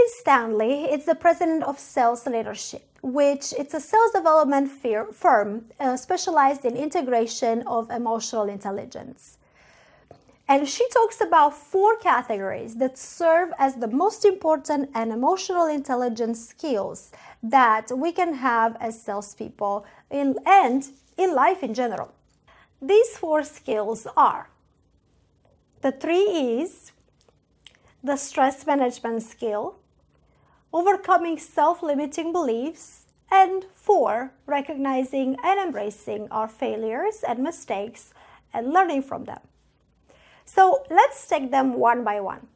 Morgan Stanley is the president of sales leadership, which it's a sales development firm specialized in integration of emotional intelligence. And she talks about 4 categories that serve as the most important and emotional intelligence skills that we can have as salespeople and in life in general. These 4 skills are the 3 E's, the stress management skill, overcoming self-limiting beliefs, and 4, recognizing and embracing our failures and mistakes and learning from them. So let's take them one by one.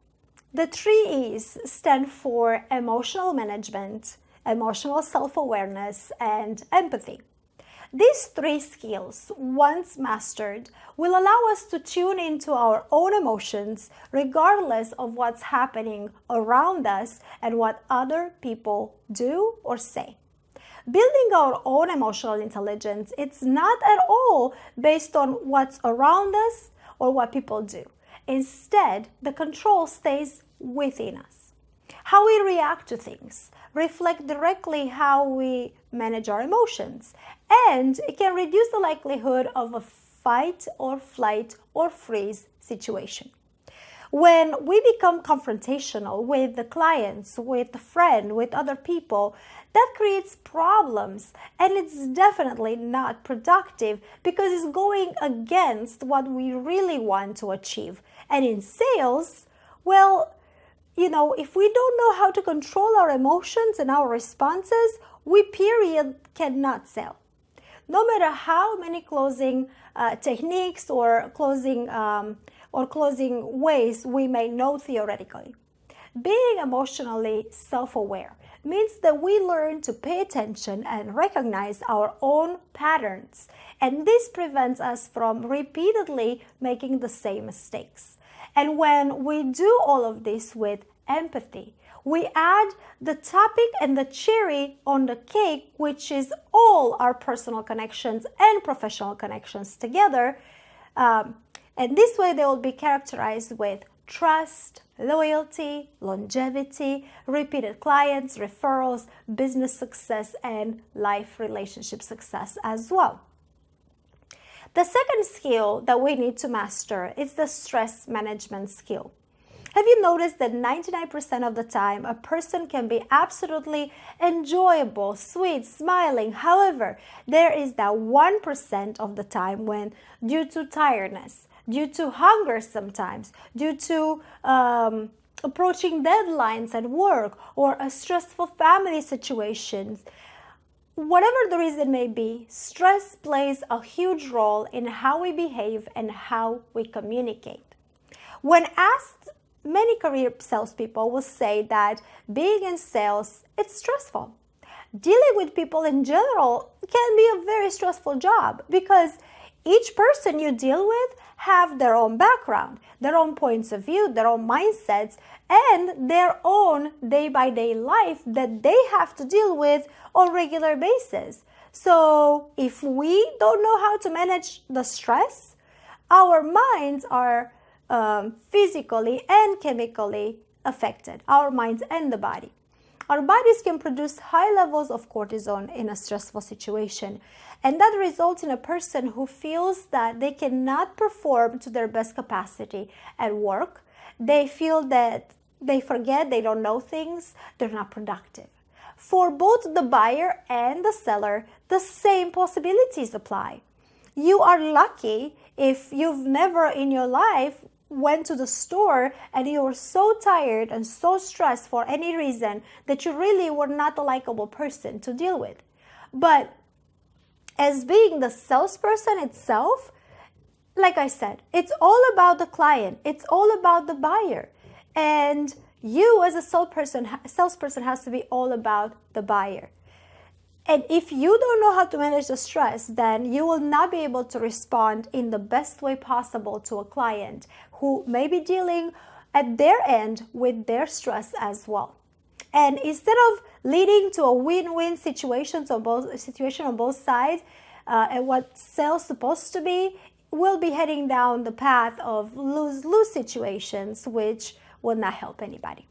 The 3 E's stand for emotional management, emotional self-awareness, and empathy. These 3 skills, once mastered, will allow us to tune into our own emotions regardless of what's happening around us and what other people do or say. Building our own emotional intelligence, it's not at all based on what's around us or what people do. Instead, the control stays within us. How we react to things reflect directly how we manage our emotions, and it can reduce the likelihood of a fight or flight or freeze situation. When we become confrontational with the clients, with the friend, with other people, that creates problems, and it's definitely not productive because it's going against what we really want to achieve. And in sales, well, if we don't know how to control our emotions and our responses, we cannot sell. No matter how many closing techniques or closing ways we may know theoretically. Being emotionally self-aware means that we learn to pay attention and recognize our own patterns, and this prevents us from repeatedly making the same mistakes. And when we do all of this with empathy, we add the topic and the cherry on the cake, which is all our personal connections and professional connections together. And this way they will be characterized with trust, loyalty, longevity, repeated clients, referrals, business success, and life relationship success as well. The second skill that we need to master is the stress management skill. Have you noticed that 99% of the time a person can be absolutely enjoyable, sweet, smiling? However, there is that 1% of the time when, due to tiredness, due to hunger sometimes, due to approaching deadlines at work or a stressful family situation, whatever the reason may be, stress plays a huge role in how we behave and how we communicate. When asked, many career salespeople will say that being in sales, it's stressful. Dealing with people in general can be a very stressful job because each person you deal with have their own background, their own points of view, their own mindsets, and their own day-by-day life that they have to deal with on a regular basis. So if we don't know how to manage the stress, our minds are physically and chemically affected, our minds and the body. Our bodies can produce high levels of cortisol in a stressful situation, and that results in a person who feels that they cannot perform to their best capacity at work. They feel that they forget, they don't know things, they're not productive. For both the buyer and the seller, the same possibilities apply. You are lucky if you've never in your life went to the store and you were so tired and so stressed for any reason that you really were not a likable person to deal with. But as being the salesperson itself, like I said, it's all about the client. It's all about the buyer. And you as a salesperson has to be all about the buyer. And if you don't know how to manage the stress, then you will not be able to respond in the best way possible to a client who may be dealing at their end with their stress as well. And instead of leading to a win-win situation on both sides, and what sales is supposed to be, we'll be heading down the path of lose-lose situations, which will not help anybody.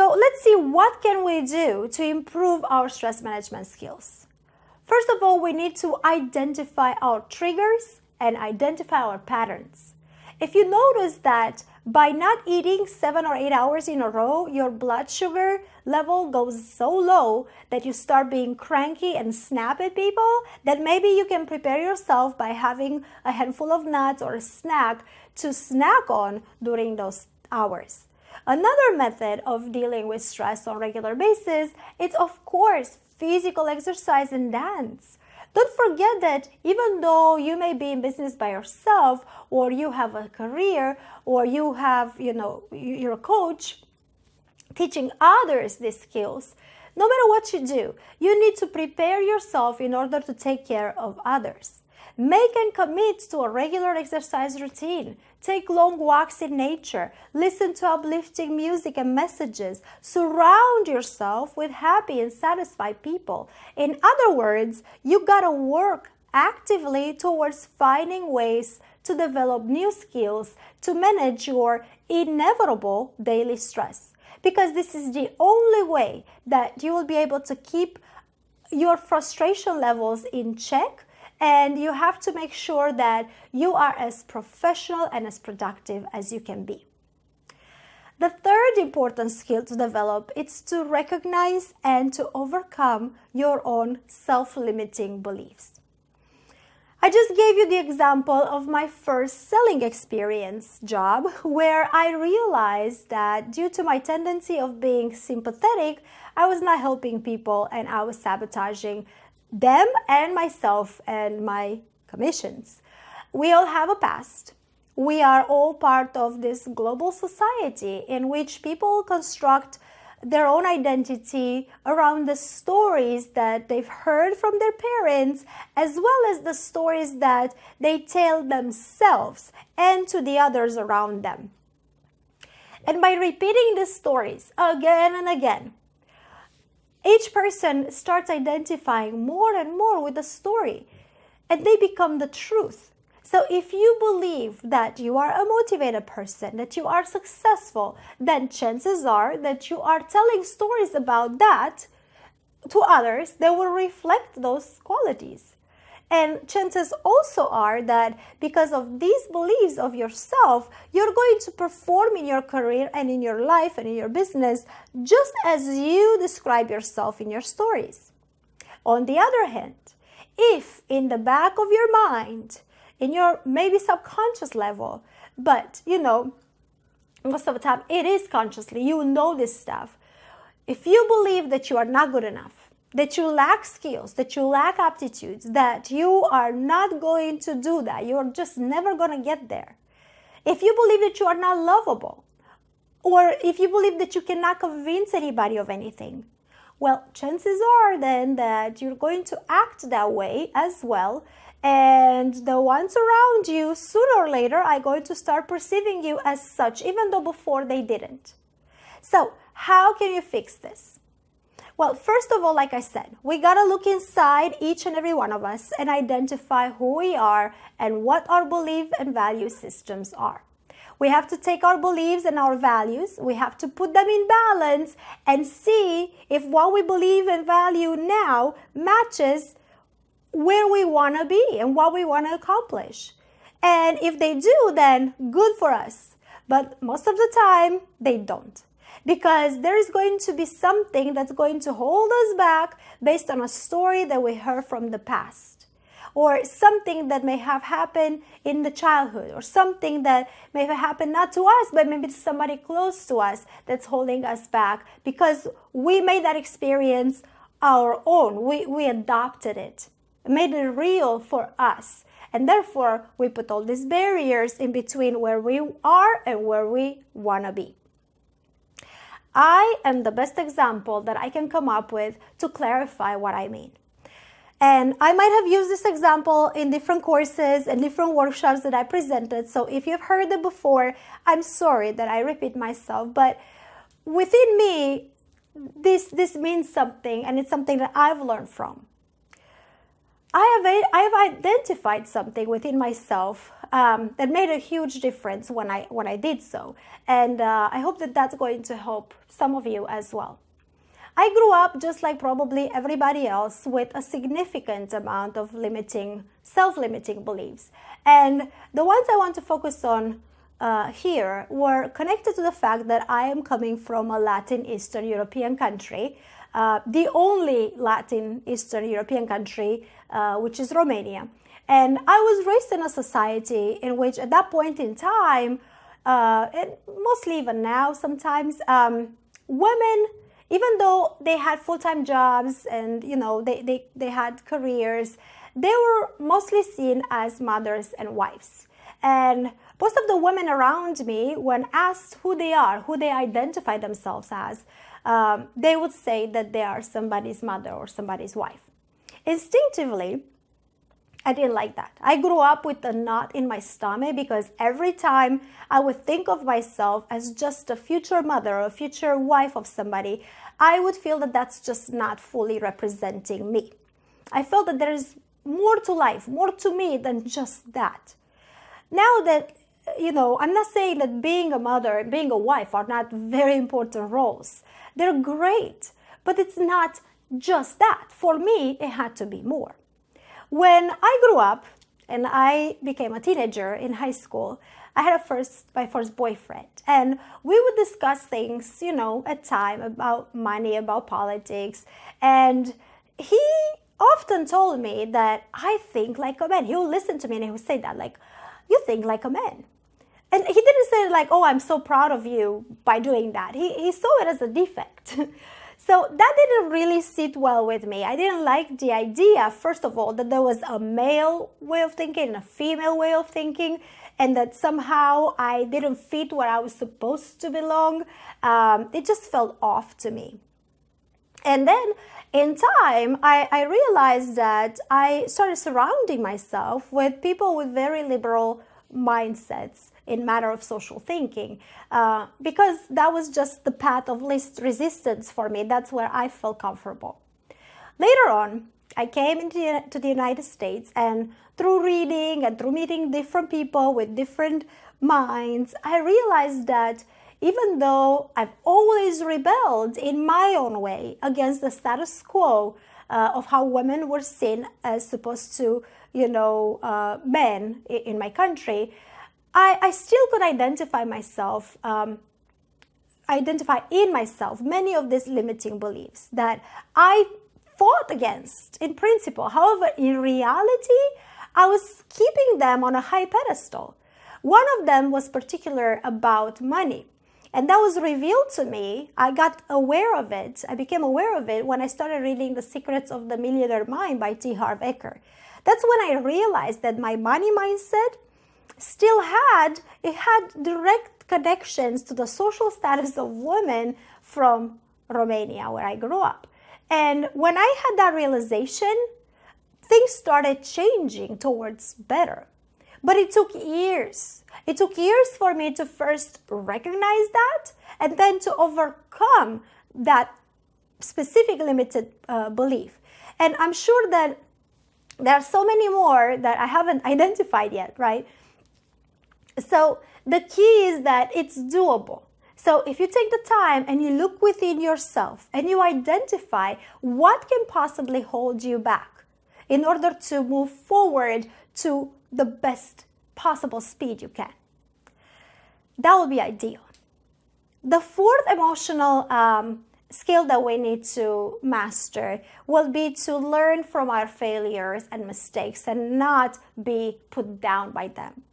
So let's see, what can we do to improve our stress management skills? First of all, we need to identify our triggers and identify our patterns. If you notice that by not eating 7 or 8 hours in a row, your blood sugar level goes so low that you start being cranky and snap at people, then maybe you can prepare yourself by having a handful of nuts or a snack to snack on during those hours. Another method of dealing with stress on a regular basis is, of course, physical exercise and dance. Don't forget that even though you may be in business by yourself, or you have a career, or you have, you're a coach teaching others these skills, no matter what you do, you need to prepare yourself in order to take care of others. Make and commit to a regular exercise routine. Take long walks in nature. Listen to uplifting music and messages. Surround yourself with happy and satisfied people. In other words, you gotta work actively towards finding ways to develop new skills to manage your inevitable daily stress. Because this is the only way that you will be able to keep your frustration levels in check. And you have to make sure that you are as professional and as productive as you can be. The third important skill to develop is to recognize and to overcome your own self-limiting beliefs. I just gave you the example of my first selling experience job, where I realized that due to my tendency of being sympathetic, I was not helping people and I was sabotaging them and myself and my commissions. We all have a past. We are all part of this global society in which people construct their own identity around the stories that they've heard from their parents, as well as the stories that they tell themselves and to the others around them. And by repeating these stories again and again, each person starts identifying more and more with the story, and they become the truth. So if you believe that you are a motivated person, that you are successful, then chances are that you are telling stories about that to others that will reflect those qualities. And chances also are that because of these beliefs of yourself, you're going to perform in your career and in your life and in your business just as you describe yourself in your stories. On the other hand, if in the back of your mind, in your maybe subconscious level, but most of the time it is consciously, you know this stuff. If you believe that you are not good enough, that you lack skills, that you lack aptitudes, that you are not going to do that, you're just never going to get there. If you believe that you are not lovable, or if you believe that you cannot convince anybody of anything, well, chances are then that you're going to act that way as well, and the ones around you sooner or later are going to start perceiving you as such, even though before they didn't. So how can you fix this? Well, first of all, like I said, we gotta look inside each and every one of us and identify who we are and what our belief and value systems are. We have to take our beliefs and our values, we have to put them in balance and see if what we believe and value now matches where we want to be and what we want to accomplish. And if they do, then good for us. But most of the time, they don't. Because there is going to be something that's going to hold us back based on a story that we heard from the past, or something that may have happened in the childhood, or something that may have happened not to us, but maybe to somebody close to us that's holding us back because we made that experience our own. We adopted it, made it real for us. And therefore, we put all these barriers in between where we are and where we want to be. I am the best example that I can come up with to clarify what I mean. And I might have used this example in different courses and different workshops that I presented. So if you've heard it before, I'm sorry that I repeat myself. But within me, this means something, and it's something that I've learned from. I have identified something within myself that made a huge difference when I did so. And I hope that that's going to help some of you as well. I grew up just like probably everybody else with a significant amount of self-limiting beliefs. And the ones I want to focus on here were connected to the fact that I am coming from a Latin Eastern European country, the only Latin Eastern European country, which is Romania. And I was raised in a society in which at that point in time, and mostly even now sometimes, women, even though they had full-time jobs and they had careers, they were mostly seen as mothers and wives. And most of the women around me, when asked who they are, who they identify themselves as, they would say that they are somebody's mother or somebody's wife. Instinctively, I didn't like that. I grew up with a knot in my stomach because every time I would think of myself as just a future mother or a future wife of somebody, I would feel that that's just not fully representing me. I felt that there is more to life, more to me than just that. Now that, I'm not saying that being a mother and being a wife are not very important roles. They're great, but it's not just that. For me, it had to be more. When I grew up and I became a teenager in high school, I had my first boyfriend, and we would discuss things, at time about money, about politics, and he often told me that I think like a man. He would listen to me and he would say that, like, you think like a man. And he didn't say it like, oh, I'm so proud of you by doing that. He saw it as a defect. So that didn't really sit well with me. I didn't like the idea, first of all, that there was a male way of thinking and a female way of thinking, and that somehow I didn't fit where I was supposed to belong. It just felt off to me. And then in time, I realized that I started surrounding myself with people with very liberal mindsets in matter of social thinking, because that was just the path of least resistance for me. That's where I felt comfortable. Later on, I came to the United States, and through reading and through meeting different people with different minds, I realized that even though I've always rebelled in my own way against the status quo of how women were seen as supposed to, men in my country, I still could identify in myself many of these limiting beliefs that I fought against in principle. However, in reality, I was keeping them on a high pedestal. One of them was particular about money. And that was revealed to me. I got aware of it. I became aware of it when I started reading The Secrets of the Millionaire Mind by T. Harv Eker. That's when I realized that my money mindset still had direct connections to the social status of women from Romania, where I grew up. And when I had that realization, things started changing towards better. But it took years. It took years for me to first recognize that and then to overcome that specific limited belief. And I'm sure that there are so many more that I haven't identified yet, right? So the key is that it's doable. So if you take the time and you look within yourself and you identify what can possibly hold you back in order to move forward to the best possible speed you can, that would be ideal. The fourth emotional skill that we need to master will be to learn from our failures and mistakes and not be put down by them.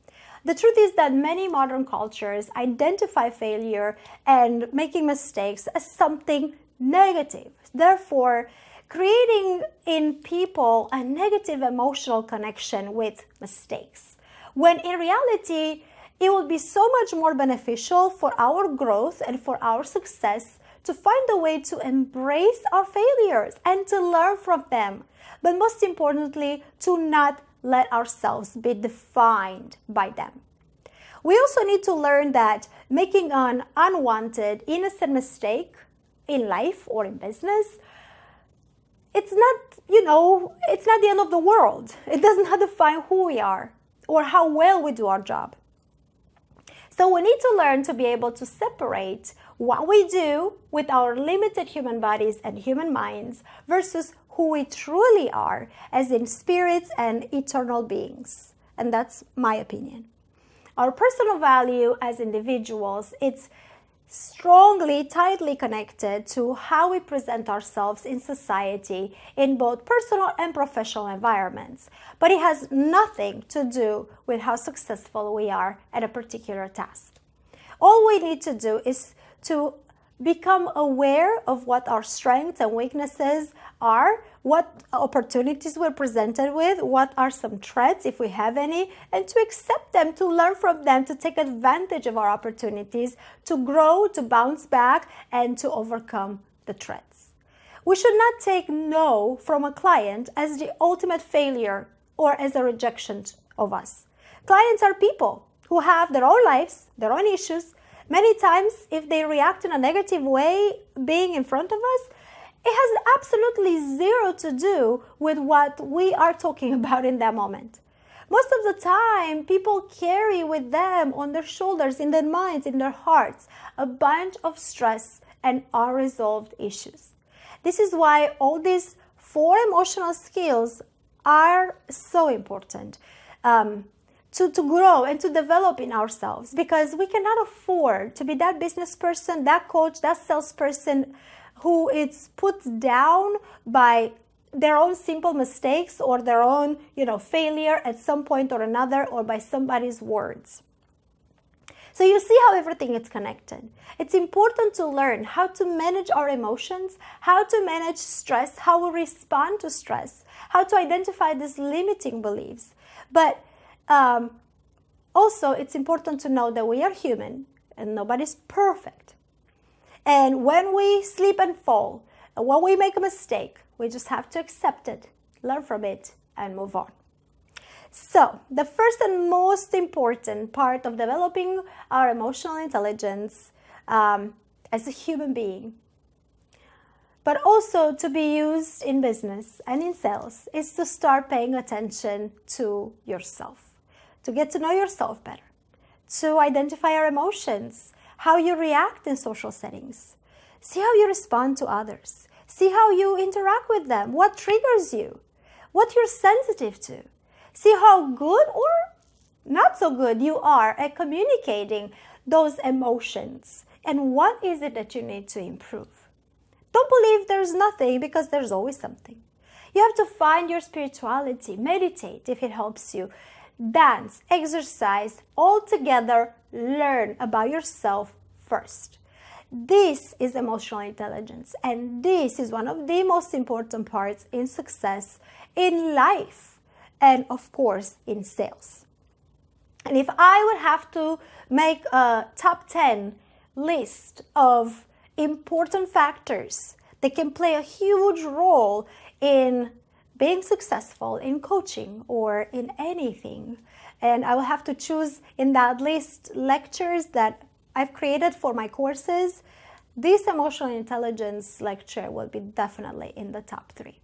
The truth is that many modern cultures identify failure and making mistakes as something negative. Therefore, creating in people a negative emotional connection with mistakes, when in reality, it will be so much more beneficial for our growth and for our success to find a way to embrace our failures and to learn from them. But most importantly, to not let ourselves be defined by them. We also need to learn that making an unwanted, innocent mistake in life or in business, it's not the end of the world. It does not define who we are. or how well we do our job. So we need to learn to be able to separate what we do with our limited human bodies and human minds versus who we truly are as in spirits and eternal beings. And that's my opinion. Our personal value as individuals, it's strongly, tightly connected to how we present ourselves in society in both personal and professional environments. But it has nothing to do with how successful we are at a particular task. All we need to do is to become aware of what our strengths and weaknesses are, what opportunities we're presented with, what are some threats if we have any, and to accept them, to learn from them, to take advantage of our opportunities, to grow, to bounce back, and to overcome the threats. We should not take no from a client as the ultimate failure or as a rejection of us. Clients are people who have their own lives, their own issues. Many times, if they react in a negative way being in front of us, it has absolutely zero to do with what we are talking about in that moment. Most of the time, people carry with them on their shoulders, in their minds, in their hearts, a bunch of stress and unresolved issues. This is why all these 4 emotional skills are so important. To grow and to develop in ourselves, because we cannot afford to be that business person, that coach, that salesperson who is put down by their own simple mistakes or their own, failure at some point or another, or by somebody's words. So you see how everything is connected. It's important to learn how to manage our emotions, how to manage stress, how we respond to stress, how to identify these limiting beliefs. But also, it's important to know that we are human and nobody's perfect. And when we slip and fall, and when we make a mistake, we just have to accept it, learn from it, and move on. So, the first and most important part of developing our emotional intelligence as a human being, but also to be used in business and in sales, is to start paying attention to yourself. To get to know yourself better, to identify your emotions, how you react in social settings, see how you respond to others, see how you interact with them, what triggers you, what you're sensitive to, see how good or not so good you are at communicating those emotions, and what is it that you need to improve. Don't believe there's nothing, because there's always something. You have to find your spirituality, meditate if it helps you, dance, exercise, all together, learn about yourself first. This is emotional intelligence, and this is one of the most important parts in success in life and, of course, in sales. And if I would have to make a top 10 list of important factors that can play a huge role in being successful in coaching or in anything, and I will have to choose in that list lectures that I've created for my courses, this emotional intelligence lecture will be definitely in the top 3.